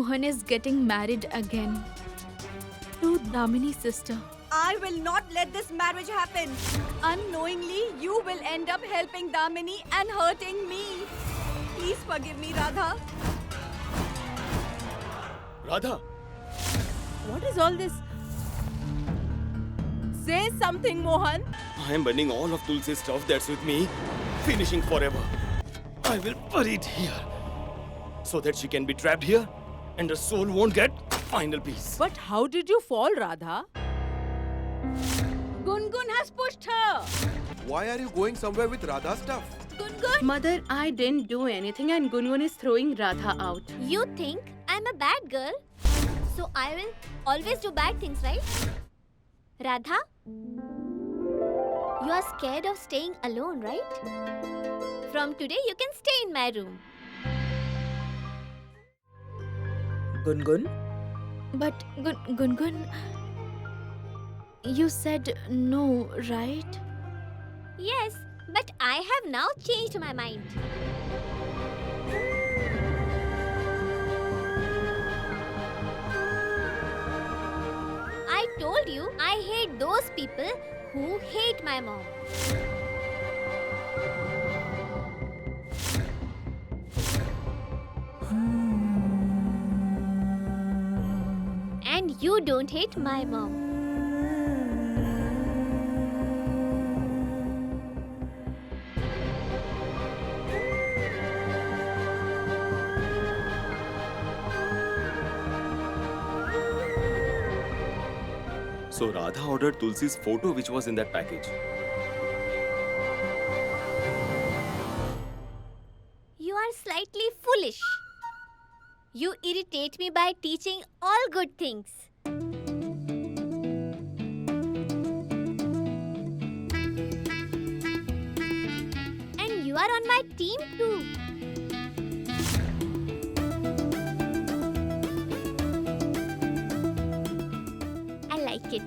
Mohan is getting married again to Damini's sister. I will not let this marriage happen. Unknowingly, you will end up helping Damini and hurting me. Please forgive me, Radha. Radha! What is all this? Say something, Mohan. I am burning all of Tulsi's stuff that's with me, finishing forever. I will bury it here, so that she can be trapped here, and her soul won't get final peace. But how did you fall, Radha? Gungun has pushed her. Why are you going somewhere with Radha's stuff? Gungun? Mother, I didn't do anything and Gungun is throwing Radha out. You think I'm a bad girl? So I will always do bad things, right? Radha? You are scared of staying alone, right? From today, you can stay in my room. Gungun? But Gungun, you said no, right? Yes, but I have now changed my mind. I told you I hate those people who hate my mom. And you don't hate my mom. So Radha ordered Tulsi's photo which was in that package. You are slightly foolish. You irritate me by teaching all good things. And you are on my team too. I like it.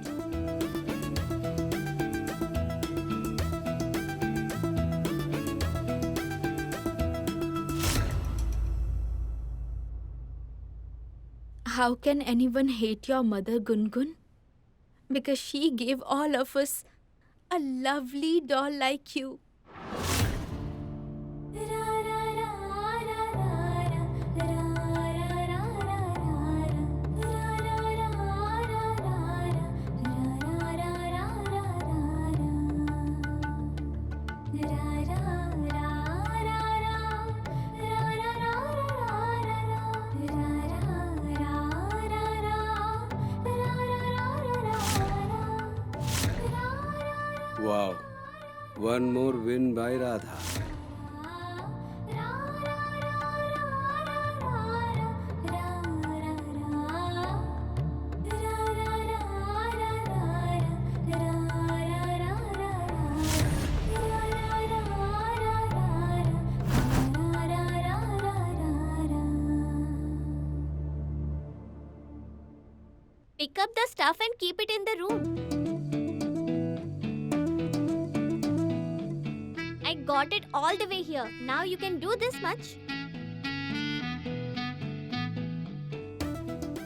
How can anyone hate your mother, Gungun? Because she gave all of us a lovely doll like you. Wow. One more win by Radha. Pick up the stuff and keep it in the room. I got it all the way here. Now you can do this much.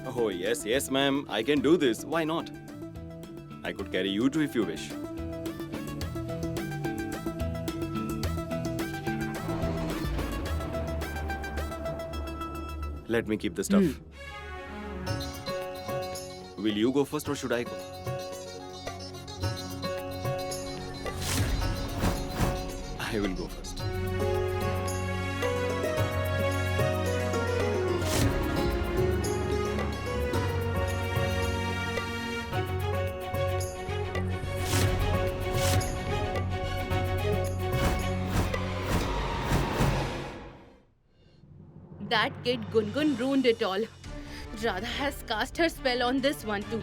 Oh, yes, ma'am. I can do this. Why not? I could carry you too if you wish. Let me keep the stuff. Will you go first or should I go? I will go first. That kid Gungun ruined it all. Radha has cast her spell on this one too.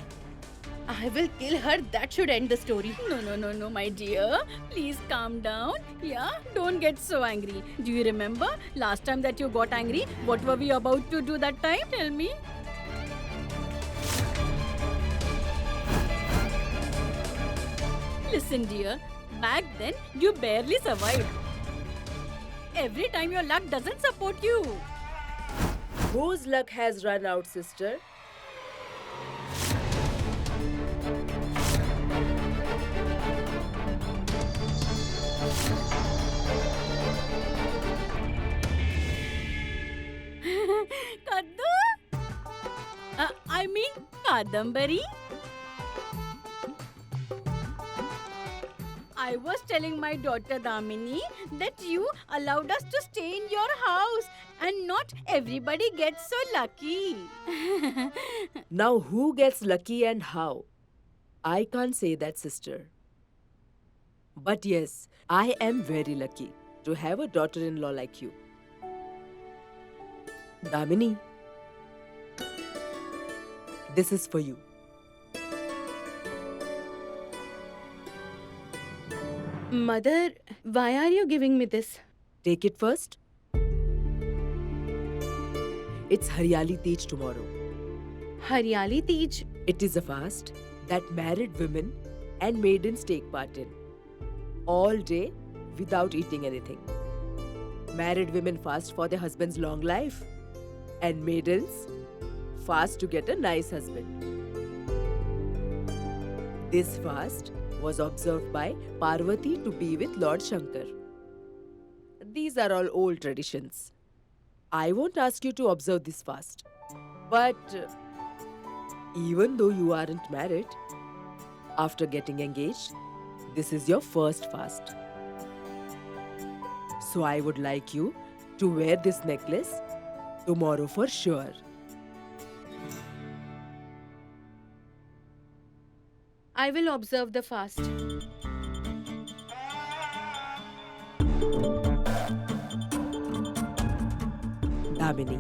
I will kill her. That should end the story. No, my dear. Please calm down. Yeah, don't get so angry. Do you remember last time that you got angry? What were we about to do that time? Tell me. Listen, dear. Back then, you barely survived. Every time your luck doesn't support you. Whose luck has run out, sister? Kaddu? I mean, Kadambari? I was telling my daughter Damini that you allowed us to stay in your house and not everybody gets so lucky. Now, who gets lucky and how? I can't say that, sister. But yes, I am very lucky to have a daughter-in-law like you. Damini, this is for you. Mother, why are you giving me this? Take it first. It's Haryali Tej tomorrow. Haryali Tej? It is a fast that married women and maidens take part in. All day without eating anything. Married women fast for their husband's long life. And maidens fast to get a nice husband. This fast was observed by Parvati to be with Lord Shankar. These are all old traditions. I won't ask you to observe this fast. But even though you aren't married, after getting engaged, this is your first fast. So I would like you to wear this necklace tomorrow for sure. I will observe the fast. Damini,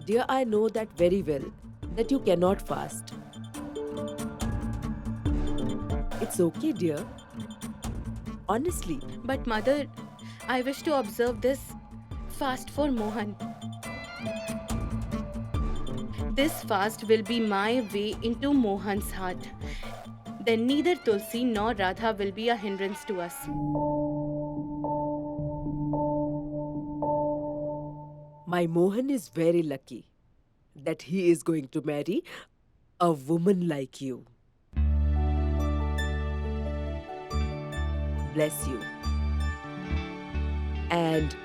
dear, I know that very well that you cannot fast. It's okay, dear. Honestly. But mother, I wish to observe this fast for Mohan. This fast will be my way into Mohan's heart. Then neither Tulsi nor Radha will be a hindrance to us. My Mohan is very lucky that he is going to marry a woman like you. Bless you. And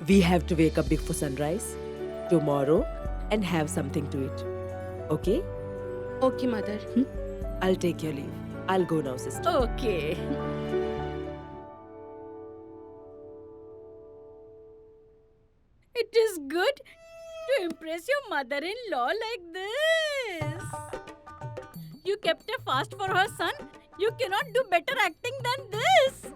we have to wake up before sunrise tomorrow and have something to eat. Okay? Okay, mother. I'll take your leave. I'll go now, sister. Okay. It is good to impress your mother-in-law like this. You kept a fast for her son. You cannot do better acting than this.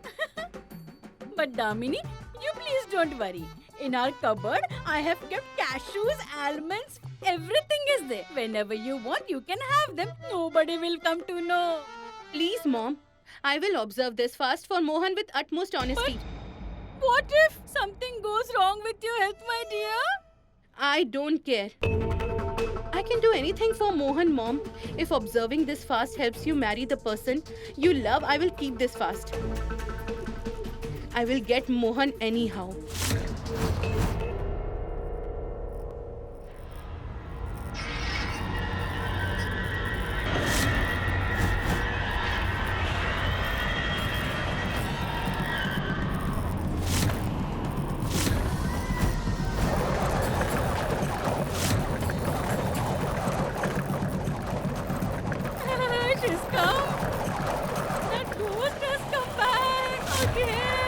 But Damini, you please don't worry. In our cupboard, I have kept cashews, almonds, everything is there. Whenever you want, you can have them. Nobody will come to know. Please, Mom. I will observe this fast for Mohan with utmost honesty. What if something goes wrong with your health, my dear? I don't care. I can do anything for Mohan, Mom. If observing this fast helps you marry the person you love, I will keep this fast. I will get Mohan anyhow. She's come. That ghost has come back again.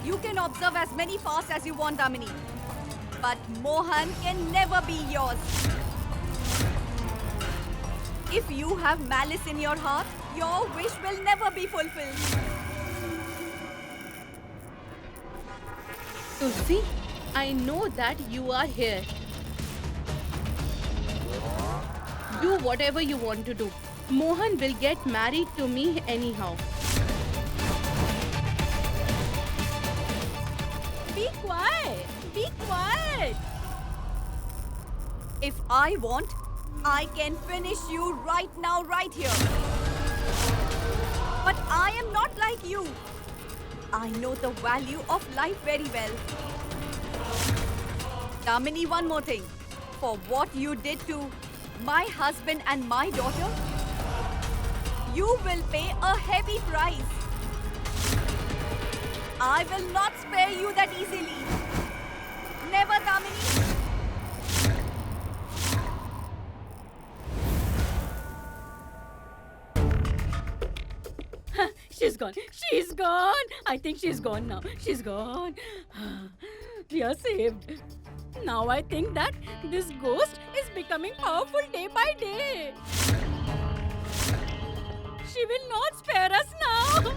You can observe as many fasts as you want, Damini. But Mohan can never be yours. If you have malice in your heart, your wish will never be fulfilled. Tulsi, I know that you are here. Do whatever you want to do. Mohan will get married to me anyhow. Be quiet. Be quiet. If I want, I can finish you right now, right here. But I am not like you. I know the value of life very well. Damini, one more thing. For what you did to my husband and my daughter, you will pay a heavy price. I will not spare you that easily. Never, Damini. She's gone. She's gone. I think she's gone now. She's gone. We are saved. Now I think that this ghost is becoming powerful day by day. She will not spare us now.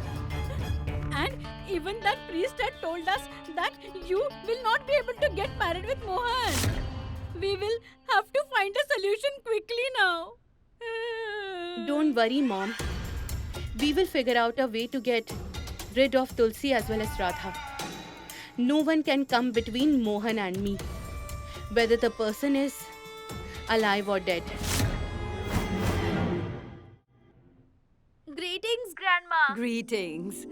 And even that priest had told us that you will not be able to get married with Mohan. We will have to find a solution quickly now. Don't worry, Mom. We will figure out a way to get rid of Tulsi as well as Radha. No one can come between Mohan and me, whether the person is alive or dead. Greetings, Grandma. Greetings.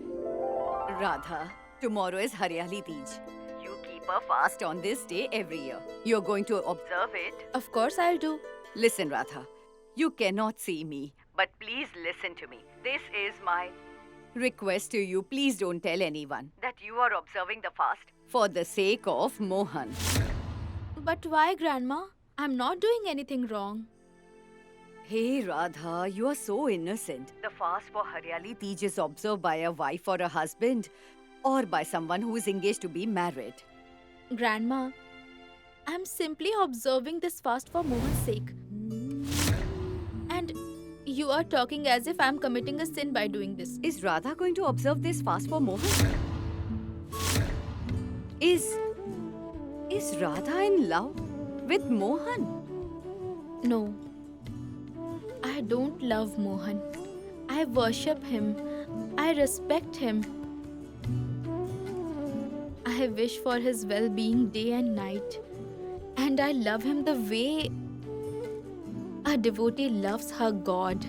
Radha, tomorrow is Haryali Teej. You keep a fast on this day every year. You're going to observe it. Of course I'll do. Listen, Radha, you cannot see me, but please listen to me. This is my request to you. Please don't tell anyone that you are observing the fast for the sake of Mohan. But why, Grandma? I'm not doing anything wrong. Hey, Radha, you are so innocent. The fast for Haryali Teej is observed by a wife or a husband, or by someone who is engaged to be married. Grandma, I'm simply observing this fast for Mohan's sake. And you are talking as if I'm committing a sin by doing this. Is Radha going to observe this fast for Mohan? Is Radha in love with Mohan? No. I don't love Mohan. I worship him. I respect him. I wish for his well-being day and night. And I love him the way a devotee loves her God.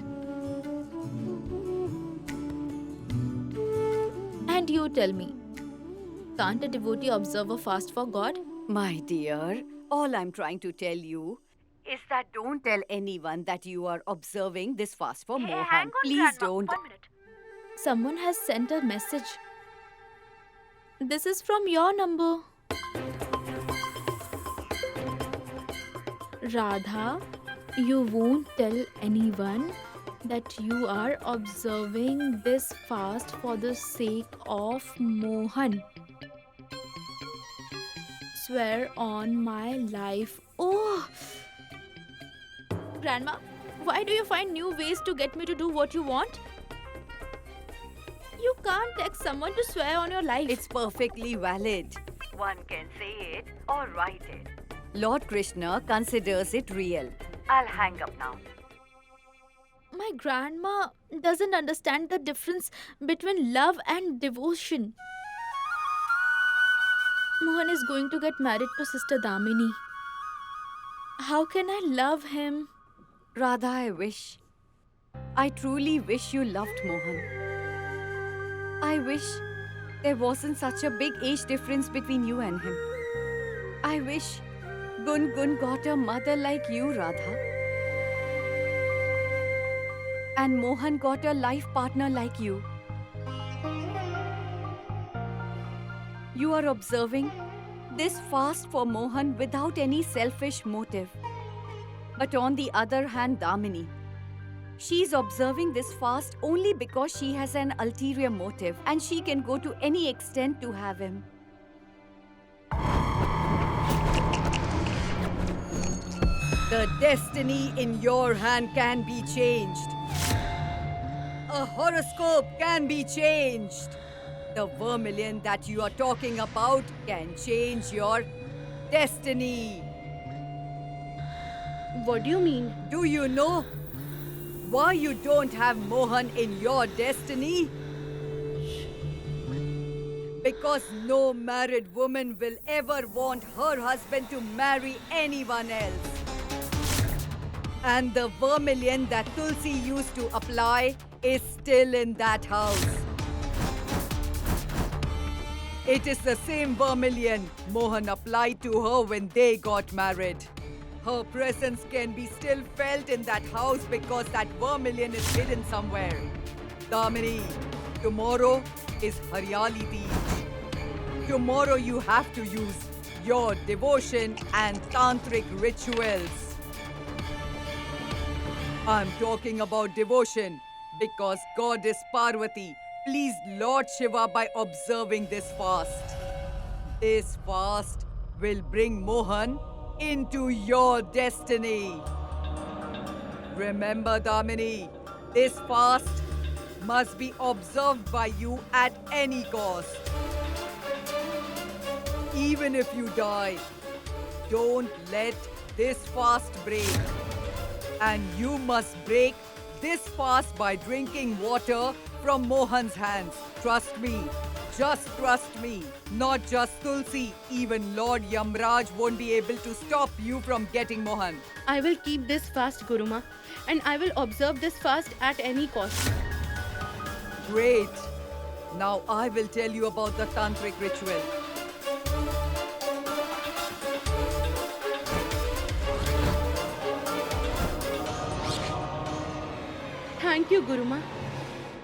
And you tell me, can't a devotee observe a fast for God? My dear, all I'm trying to tell you is that don't tell anyone that you are observing this fast for Mohan. Please don't. Someone has sent a message. This is from your number. Radha, you won't tell anyone that you are observing this fast for the sake of Mohan. Swear on my life. Oh! Grandma, why do you find new ways to get me to do what you want? You can't text someone to swear on your life. It's perfectly valid. One can say it or write it. Lord Krishna considers it real. I'll hang up now. My grandma doesn't understand the difference between love and devotion. Mohan is going to get married to Sister Damini. How can I love him? Radha, I truly wish you loved Mohan. I wish there wasn't such a big age difference between you and him. I wish Gungun got a mother like you, Radha. And Mohan got a life partner like you. You are observing this fast for Mohan without any selfish motive. But on the other hand, Damini, she's observing this fast only because she has an ulterior motive and she can go to any extent to have him. The destiny in your hand can be changed. A horoscope can be changed. The vermilion that you are talking about can change your destiny. What do you mean? Do you know why you don't have Mohan in your destiny? Because no married woman will ever want her husband to marry anyone else. And the vermilion that Tulsi used to apply is still in that house. It is the same vermilion Mohan applied to her when they got married. Her presence can be still felt in that house because that vermilion is hidden somewhere. Damini, tomorrow is Haryali Teej. Tomorrow you have to use your devotion and tantric rituals. I'm talking about devotion because Goddess Parvati pleased Lord Shiva by observing this fast. This fast will bring Mohan into your destiny. Remember, Damini, this fast must be observed by you at any cost. Even if you die, don't let this fast break. And you must break this fast by drinking water from Mohan's hands. Trust me. Just trust me. Not just Tulsi. Even Lord Yamraj won't be able to stop you from getting Mohan. I will keep this fast, Guruma, and I will observe this fast at any cost. Great. Now I will tell you about the tantric ritual. Thank you, Guruma.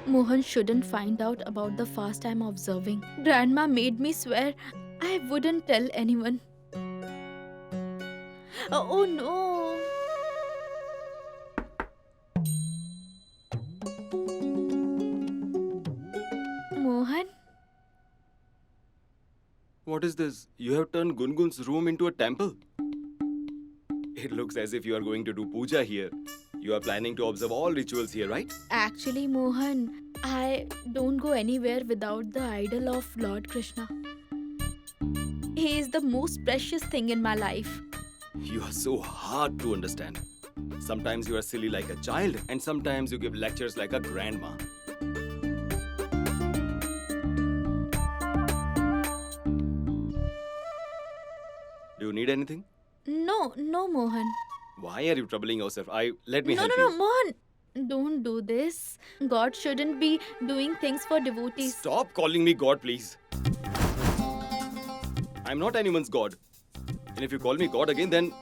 Mohan shouldn't find out about the fast I'm observing. Grandma made me swear I wouldn't tell anyone. Oh no! Mohan? What is this? You have turned Gungun's room into a temple. It looks as if you are going to do puja here. You are planning to observe all rituals here, right? Actually, Mohan, I don't go anywhere without the idol of Lord Krishna. He is the most precious thing in my life. You are so hard to understand. Sometimes you are silly like a child, and sometimes you give lectures like a grandma. Do you need anything? No, Mohan. Why are you troubling yourself? Let me help No, you. Mohan. Don't do this. God shouldn't be doing things for devotees. Stop calling me God, please. I'm not anyone's God. And if you call me God again, then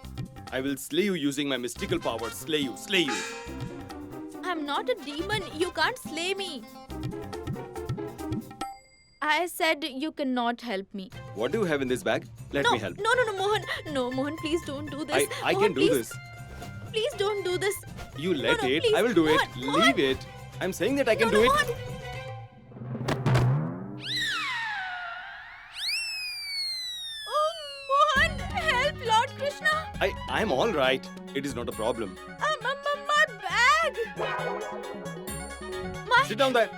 I will slay you using my mystical powers. Slay you. I'm not a demon. You can't slay me. I said you cannot help me. What do you have in this bag? Let me help. No, Mohan. No, Mohan, please don't do this. I Mohan, can do please, this. Please don't do this. You let No, it. please. I will do it. Mohan. Leave it. I'm saying that I can No, do it. Mohan. Oh, Mohan, help Lord Krishna. I'm all right. It is not a problem. My bag. Sit down there.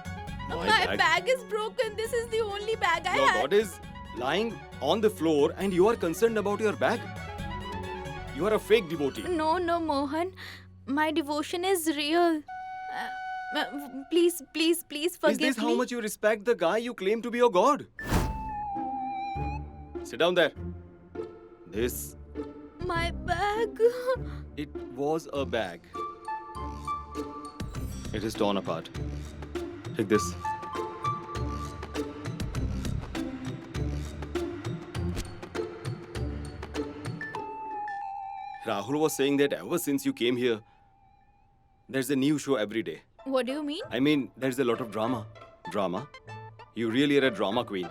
My bag is broken. This is the only bag I Your have. God is lying on the floor and you are concerned about your bag. You are a fake devotee. No, Mohan. My devotion is real. Please forgive me. Is this how much you respect the guy you claim to be your God? Sit down there. This, My bag. it was a bag. It is torn apart. Take this. Rahul was saying that ever since you came here, there's a new show every day. What do you mean? I mean, there's a lot of drama. Drama? You really are a drama queen.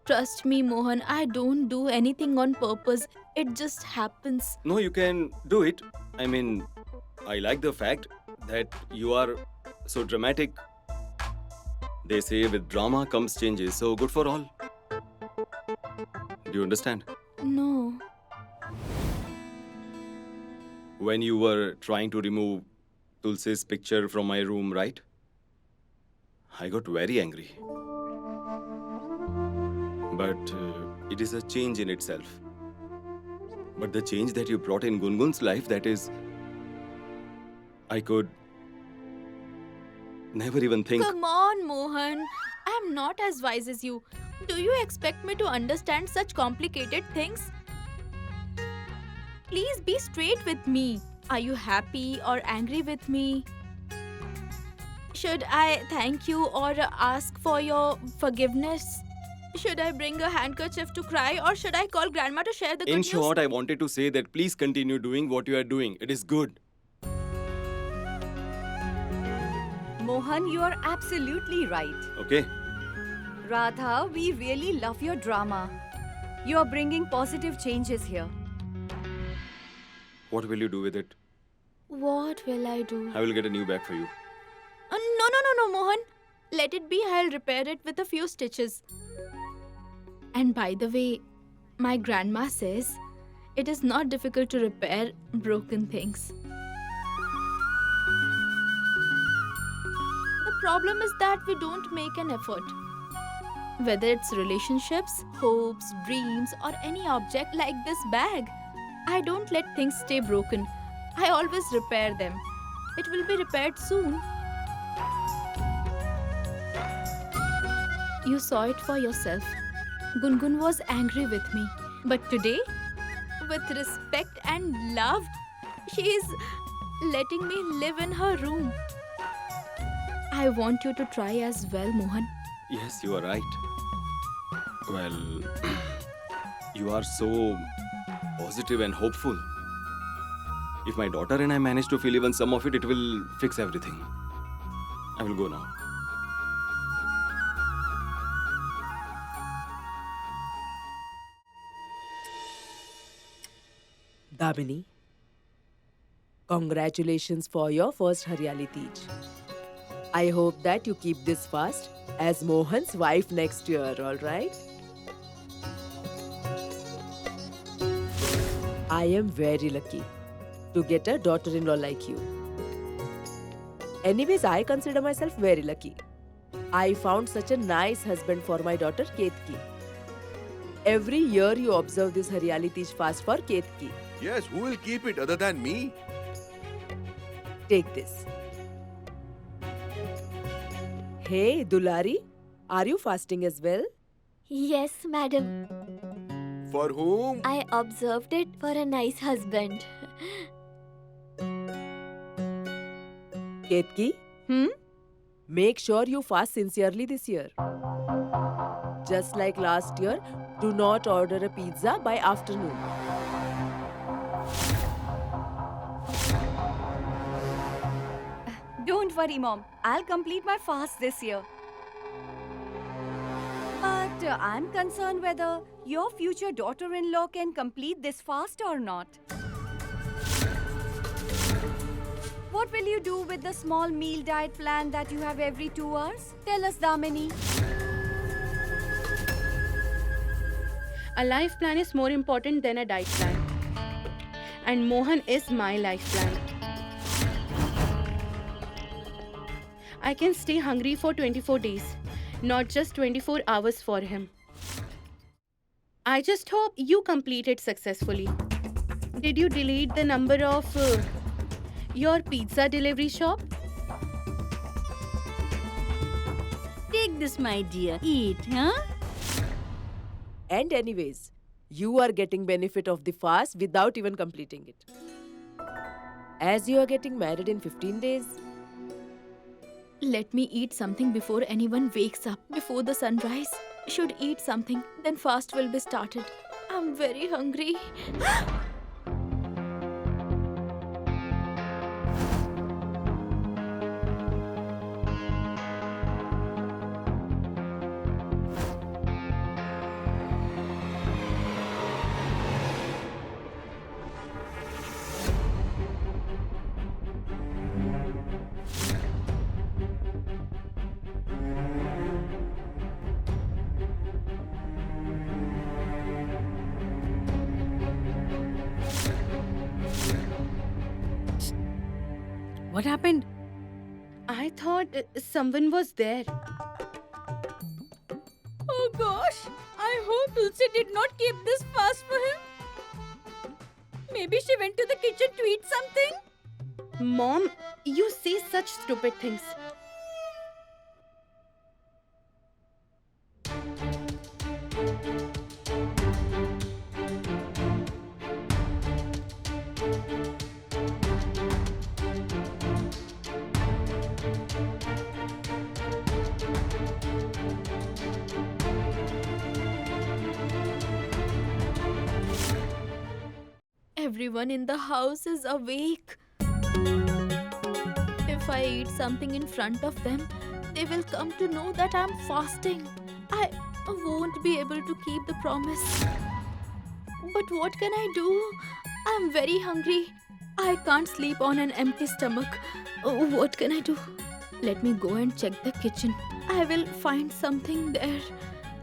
Trust me, Mohan. I don't do anything on purpose. It just happens. No, you can do it. I mean, I like the fact that you are so dramatic. They say with drama comes changes, so good for all. Do you understand? No. When you were trying to remove Tulsi's picture from my room, right? I got very angry. but it is a change in itself. But the change that you brought in Gungun's life, that is, I could never even think. Come on, Mohan. I'm not as wise as you. Do you expect me to understand such complicated things? Please be straight with me. Are you happy or angry with me? Should I thank you or ask for your forgiveness? Should I bring a handkerchief to cry or should I call grandma to share the good In news? short, I wanted to say that please continue doing what you are doing. It is good. Mohan, you are absolutely right. Okay? Radha, we really love your drama. You are bringing positive changes here. What will you do with it? What will I do? I will get a new bag for you. No, Mohan. Let it be. I'll repair it with a few stitches. And by the way, my grandma says it is not difficult to repair broken things. The problem is that we don't make an effort. Whether it's relationships, hopes, dreams, or any object like this bag, I don't let things stay broken. I always repair them. It will be repaired soon. You saw it for yourself. Gungun was angry with me. But today, with respect and love, she is letting me live in her room. I want you to try as well, Mohan. Yes, you are right. Well, you are so positive and hopeful. If my daughter and I manage to feel even some of it, it will fix everything. I will go now. Damini, congratulations for your first Haryali Teej. I hope that you keep this fast as Mohan's wife next year, alright? I am very lucky to get a daughter-in-law like you. Anyways, I consider myself very lucky. I found such a nice husband for my daughter Ketki. Every year you observe this Haryali Teej fast for Ketki. Yes, who will keep it other than me? Take this. Hey, Dulari, are you fasting as well? Yes, madam. For whom? I observed it for a nice husband. Ketki, make sure you fast sincerely this year. Just like last year, do not order a pizza by afternoon. Don't worry, Mom. I'll complete my fast this year. But I'm concerned whether your future daughter-in-law can complete this fast or not. What will you do with the small meal diet plan that you have every 2 hours? Tell us, Damini. A life plan is more important than a diet plan. And Mohan is my life plan. I can stay hungry for 24 days, not just 24 hours for him. I just hope you complete it successfully. Did you delete the number of your pizza delivery shop? Take this, my dear. Eat, huh? And anyways, you are getting benefit of the fast without even completing it. As you are getting married in 15 days, Let me eat something before anyone wakes up. Before the sunrise, should eat something, then fast will be started. I'm very hungry. What happened? I thought someone was there. Oh gosh, I Oh, Tulsi did not keep this fast for him. Maybe she went to the kitchen to eat something. Mom, you say such stupid things. Everyone in the house is awake. If I eat something in front of them, they will come to know that I'm fasting. I won't be able to keep the promise. But what can I do? I'm very hungry. I can't sleep on an empty stomach. What can I do? Let me go and check the kitchen. I will find something there.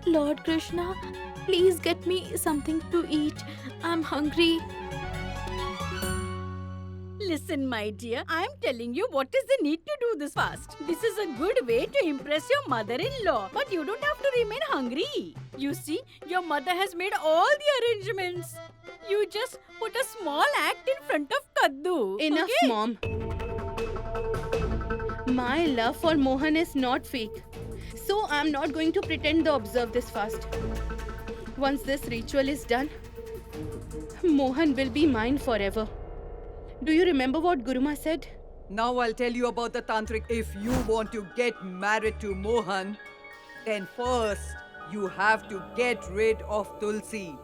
Lord Krishna, please get me something to eat. I'm hungry. Listen, my dear, I am telling you what is the need to do this fast. This is a good way to impress your mother-in-law, but you don't have to remain hungry. You see, your mother has made all the arrangements. You just put a small act in front of Kaddu. Enough, okay? Mom. My love for Mohan is not fake. So I'm not going to pretend to observe this fast. Once this ritual is done, Mohan will be mine forever. Do you remember what Guruma said? Now I'll tell you about the tantric. If you want to get married to Mohan, then first you have to get rid of Tulsi.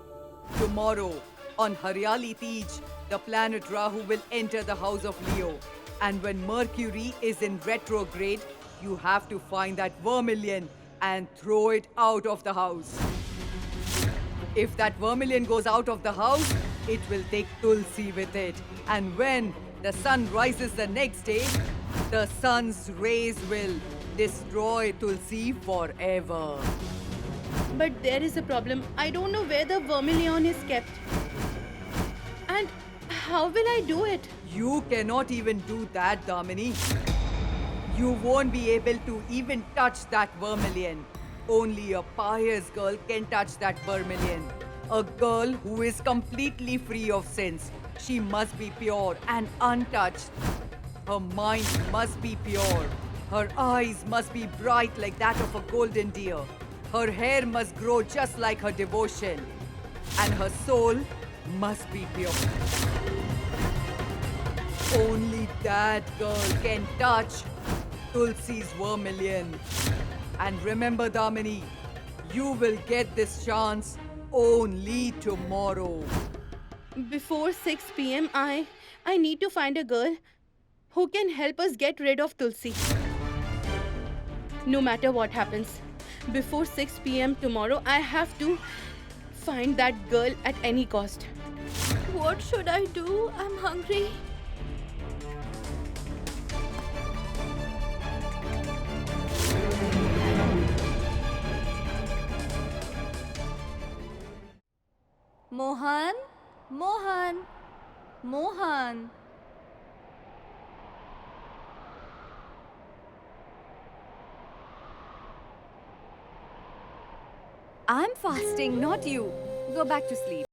Tomorrow, on Haryali Teej, the planet Rahu will enter the house of Leo. And when Mercury is in retrograde, you have to find that vermilion and throw it out of the house. If that vermilion goes out of the house, it will take Tulsi with it. And when the sun rises the next day, the sun's rays will destroy Tulsi forever. But there is a problem. I don't know where the vermilion is kept. And how will I do it? You cannot even do that, Damini. You won't be able to even touch that vermilion. Only a pious girl can touch that vermilion. A girl who is completely free of sins. She must be pure and untouched. Her mind must be pure. Her eyes must be bright like that of a golden deer. Her hair must grow just like her devotion. And her soul must be pure. Only that girl can touch Tulsi's vermilion. And remember, Damini, you will get this chance only tomorrow. Before 6 p.m., I need to find a girl who can help us get rid of Tulsi. No matter what happens, before 6 p.m. tomorrow, I have to find that girl at any cost. What should I do? I'm hungry. Mohan? Mohan? Mohan? I'm fasting, not you. Go back to sleep.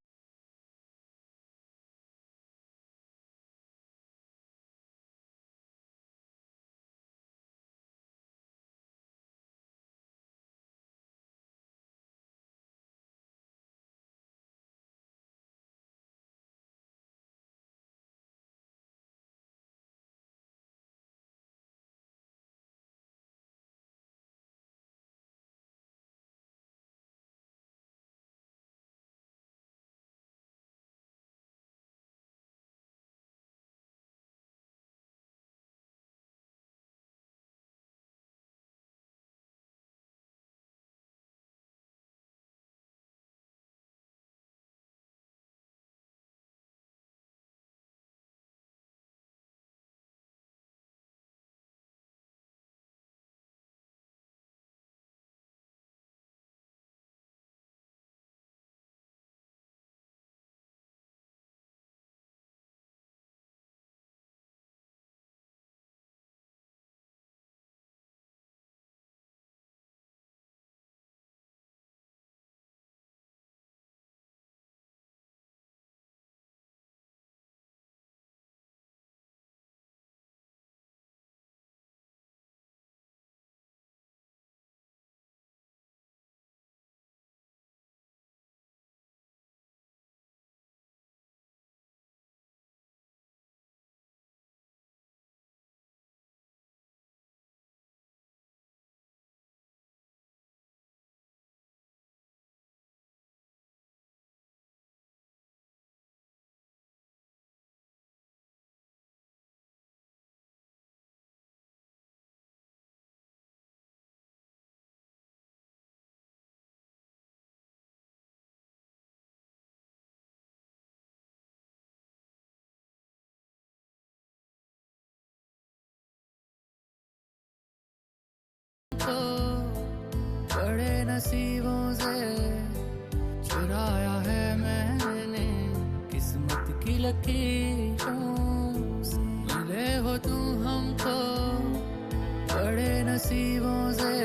नसीबों से चुराया है मैंने किस्मत की लकीरों से। मिले हो तुम हमको बड़े नसीबों से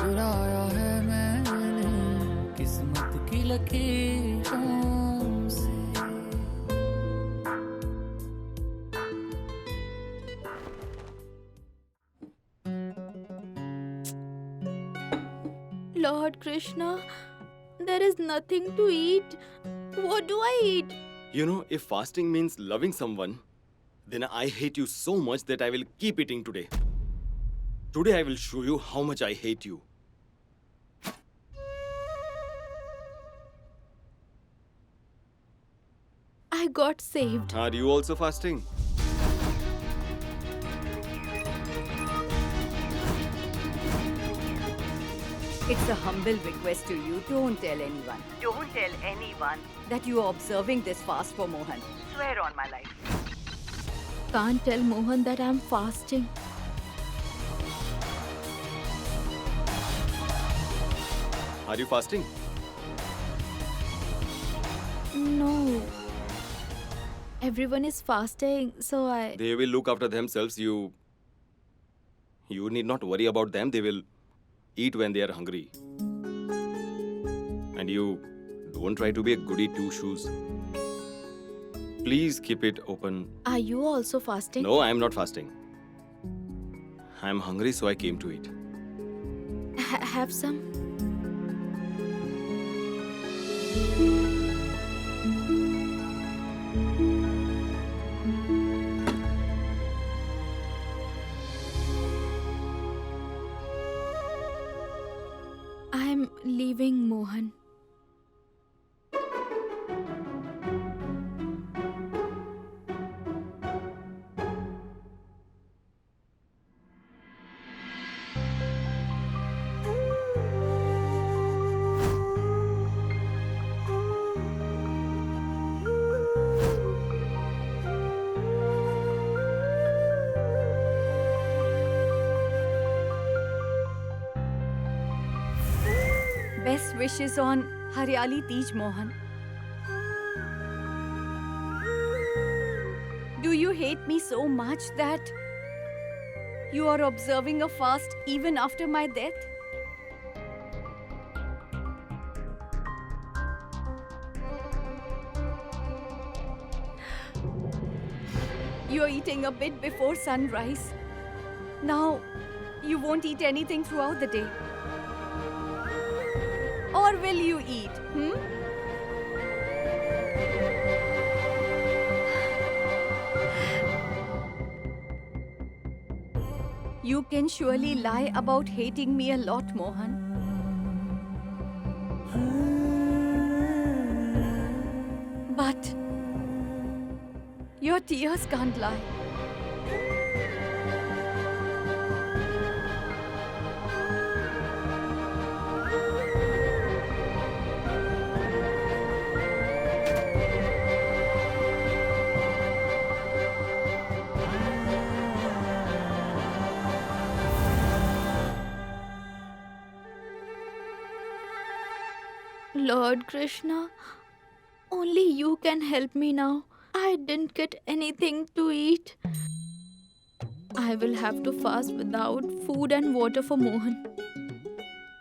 चुराया है मैंने किस्मत की लकीरों से। Lord Krishna, there is nothing to eat. What do I eat? You know, if fasting means loving someone, then I hate you so much that I will keep eating today. Today I will show you how much I hate you. I got saved. Are you also fasting? It's a humble request to you. Don't tell anyone. Don't tell anyone that you are observing this fast for Mohan. Swear on my life. Can't tell Mohan that I'm fasting. Are you fasting? No. Everyone is fasting, so I... They will look after themselves. You need not worry about them. They will eat when they are hungry. And you don't try to be a goody two-shoes. Please keep it open. Are you also fasting? No, I am not fasting. I am hungry, so I came to eat. Have some? I'm leaving Mohan. Best wishes on Haryali Teej, Mohan. Do you hate me so much that you are observing a fast even after my death? You're eating a bit before sunrise. Now, you won't eat anything throughout the day. Or will you eat? You can surely lie about hating me a lot, Mohan. But your tears can't lie. Lord Krishna, only you can help me now. I didn't get anything to eat. I will have to fast without food and water for Mohan.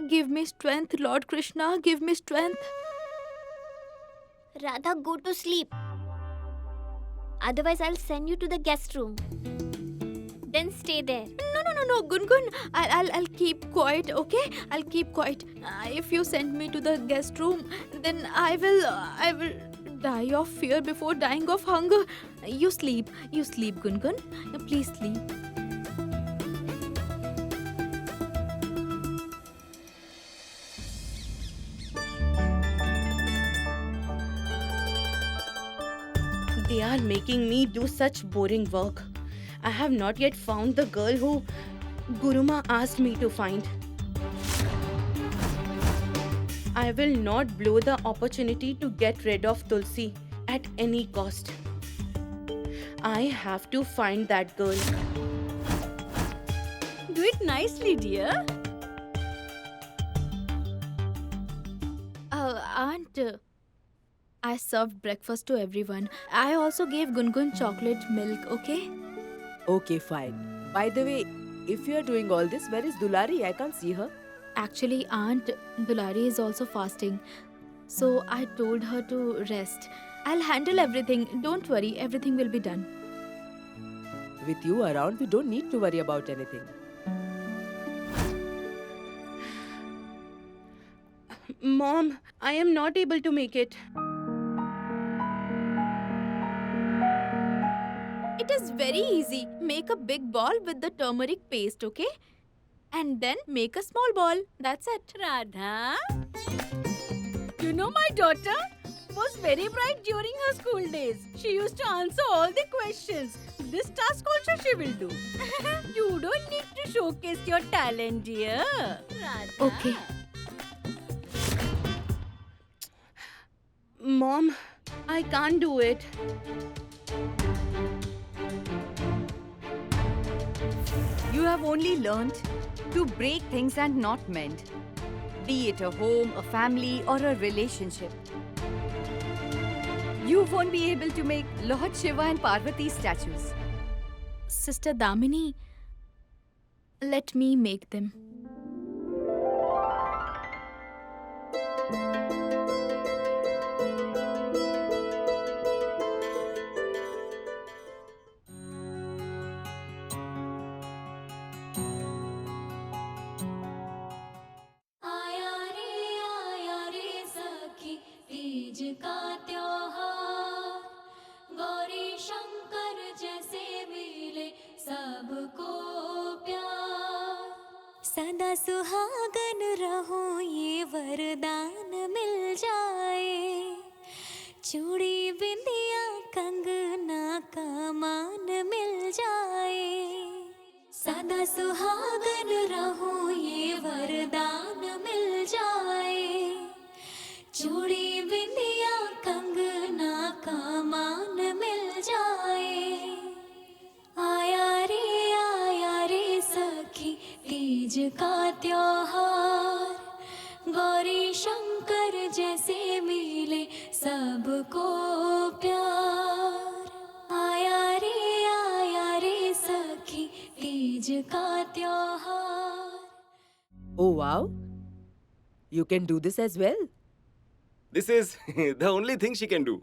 Give me strength, Lord Krishna, give me strength. Radha, go to sleep. Otherwise, I'll send you to the guest room. Then stay there. No, Gungun. I'll keep quiet, okay? I'll keep quiet. If you send me to the guest room, then I will die of fear before dying of hunger. You sleep, Gungun. Please sleep. They are making me do such boring work. I have not yet found the girl who Guruma asked me to find. I will not blow the opportunity to get rid of Tulsi at any cost. I have to find that girl. Do it nicely, dear. Aunt, I served breakfast to everyone. I also gave Gungun chocolate milk, okay? Okay, fine. By the way, if you are doing all this, where is Dulari? I can't see her. Actually, Aunt, Dulari is also fasting. So I told her to rest. I'll handle everything. Don't worry, everything will be done. With you around, we don't need to worry about anything. Mom, I am not able to make it. It is very easy. Make a big ball with the turmeric paste, okay? And then make a small ball. That's it. Radha, you know my daughter was very bright during her school days. She used to answer all the questions. This task also she will do. You don't need to showcase your talent, dear. Radha. Okay. Mom, I can't do it. You have only learned to break things and not mend, be it a home, a family, or a relationship. You won't be able to make Lord Shiva and Parvati statues. Sister Damini, let me make them. आया रे सखी तीज का त्योहार गौरी शंकर जैसे मिले सबको प्यार सदा सुहागन रहो ये वरदान मिल जाए चूड़ी बिंदिया कंगना का मान मिल जाए सदा सुहागन रहो ये वरदान मिल जाए चूड़ी बिंदिया कंगना का मान मिल जाए आया रे सखी तीज का त्योहार गौरी शंकर जैसे मिले सबको प्यार आया रे सखी तीज का त्योहार Oh, wow. You can do this as well. This is the only thing she can do.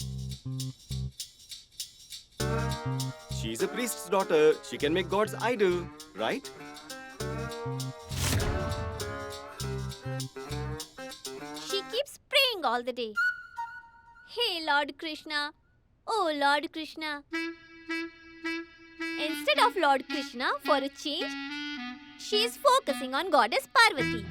She's a priest's daughter. She can make God's idol, right? She keeps praying all the day. Hey Lord Krishna, oh Lord Krishna. Instead of Lord Krishna, for a change, she is focusing on goddess Parvati.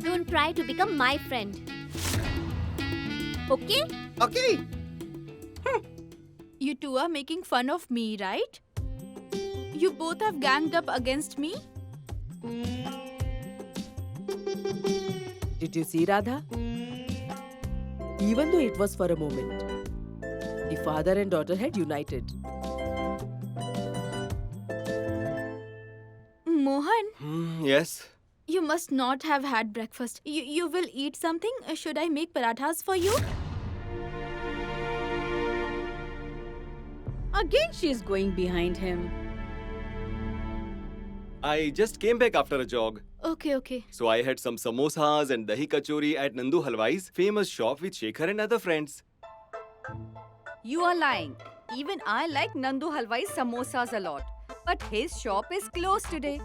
Don't try to become my friend. Okay? Okay. You two are making fun of me, right? You both have ganged up against me? Did you see Radha? Even though it was for a moment, the father and daughter had united. Mohan, Yes. you must not have had breakfast. You will eat something? Should I make parathas for you? Again, she is going behind him. I just came back after a jog. Okay. So I had some samosas and dahi kachori at Nandu Halwai's famous shop with Shekhar and other friends. You are lying. Even I like Nandu Halwai's samosas a lot. But his shop is closed today.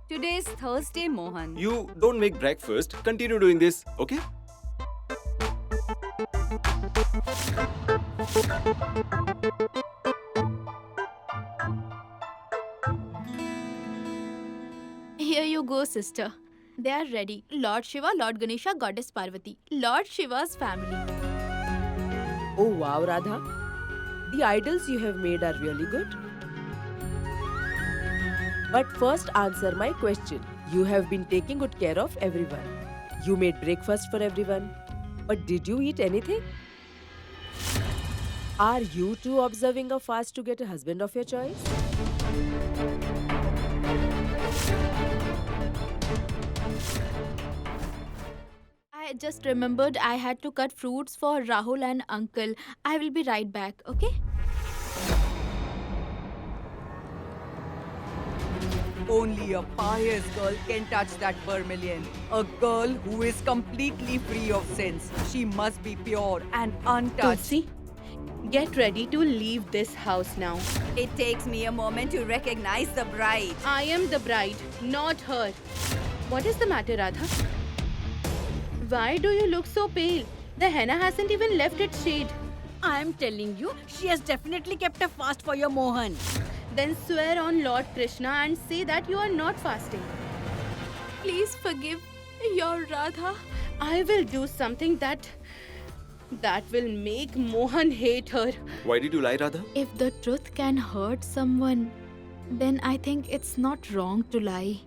Today is Thursday, Mohan. You don't make breakfast. Continue doing this, okay? Here you go, sister. They are ready. Lord Shiva, Lord Ganesha, Goddess Parvati. Lord Shiva's family. Oh wow, Radha. The idols you have made are really good. But first answer my question. You have been taking good care of everyone. You made breakfast for everyone. But did you eat anything? Are you too observing a fast to get a husband of your choice? I just remembered I had to cut fruits for Rahul and uncle. I will be right back, okay? Only a pious girl can touch that vermilion. A girl who is completely free of sins. She must be pure and untouched. Tulsi, get ready to leave this house now. It takes me a moment to recognize the bride. I am the bride, not her. What is the matter, Radha? Why do you look so pale? The henna hasn't even left its shade. I'm telling you, she has definitely kept a fast for your Mohan. Then swear on Lord Krishna and say that you are not fasting. Please forgive your Radha. I will do something that will make Mohan hate her. Why did you lie, Radha? If the truth can hurt someone, then I think it's not wrong to lie.